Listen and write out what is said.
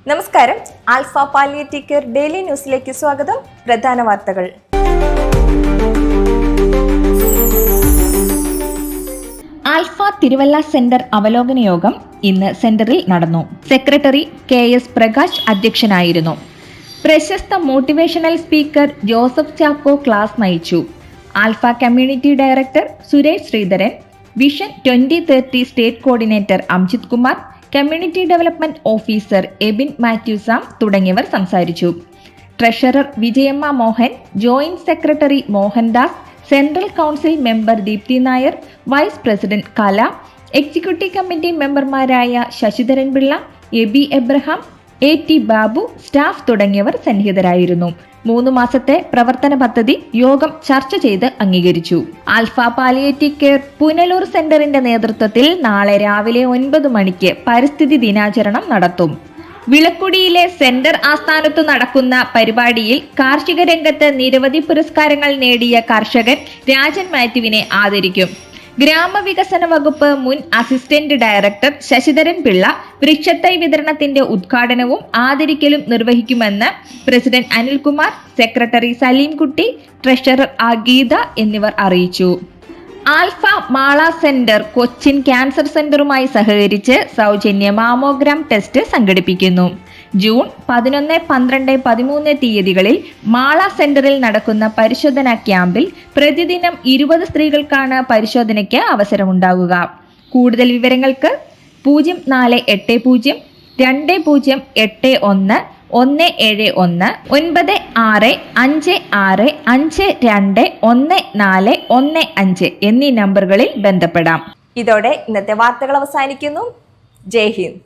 നമസ്കാരം. Alpha palliative care daily ന്യൂസിലേക്ക് സ്വാഗതം. പ്രധാന വാർത്തകൾ. ആൽഫ തിരുവല്ല സെന്റർ അവലോകന യോഗം ഇന്ന് സെന്ററിൽ നടന്നു. സെക്രട്ടറി KS പ്രകാശ് അധ്യക്ഷനായിരുന്നു. പ്രശസ്ത motivational speaker Joseph Chacko class നയിച്ചു. Alpha community director Suresh Sreedharan, vision 2030 state coordinator Amjith Kumar, community development officer Ebin Mathewsam തുടങ്ങിയവർ സംസാരിച്ചു. Treasurer Vijayamma Mohan, joint secretary Mohandas, central council member Deepthi Nair, vice president Kala, executive committee മെമ്പർമാരായ ശശിധരൻ പിള്ള, എബി എബ്രഹാം, AT ബാബു, സ്റ്റാഫ് തുടങ്ങിയവർ സന്നിഹിതരായിരുന്നു. 3 മാസത്തെ പ്രവർത്തന പദ്ധതി യോഗം ചർച്ച ചെയ്ത് അംഗീകരിച്ചു. ആൽഫ പാലിയേറ്റീവ് കെയർ പുനലൂർ സെന്ററിന്റെ നേതൃത്വത്തിൽ നാളെ രാവിലെ 9 മണിക്ക് പരിസ്ഥിതി ദിനാചരണം നടത്തും. വിളക്കുടിയിലെ സെന്റർ ആസ്ഥാനത്തു നടക്കുന്ന പരിപാടിയിൽ കാർഷിക രംഗത്ത് നിരവധി പുരസ്കാരങ്ങൾ നേടിയ കർഷകൻ രാജൻ മാത്യുവിനെ ആദരിക്കും. ഗ്രാമവികസന വകുപ്പ് മുൻ അസിസ്റ്റന്റ് ഡയറക്ടർ ശശിധരൻ പിള്ള വൃക്ഷത്തൈ വിതരണത്തിന്റെ ഉദ്ഘാടനവും ആദരിക്കലും നിർവഹിക്കുമെന്ന് president Anilkumar, secretary Salimkutty, treasurer Geetha എന്നിവർ അറിയിച്ചു. Alpha Mala centre Cochin cancer സെന്ററുമായി സഹകരിച്ച് സൗജന്യ മാമോഗ്രാം ടെസ്റ്റ് സംഘടിപ്പിക്കുന്നു. ജൂൺ 11, 12, 13 തീയതികളിൽ മാള സെന്ററിൽ നടക്കുന്ന പരിശോധനാ ക്യാമ്പിൽ പ്രതിദിനം 20 സ്ത്രീകൾക്കാണ് പരിശോധനയ്ക്ക് അവസരമുണ്ടാകുക. കൂടുതൽ വിവരങ്ങൾക്ക് 0480 2081 171 9656521415 എന്നീ നമ്പറുകളിൽ ബന്ധപ്പെടാം. ഇതോടെ ഇന്നത്തെ വാർത്തകൾ അവസാനിക്കുന്നു. ജയ് ഹിന്ദ്.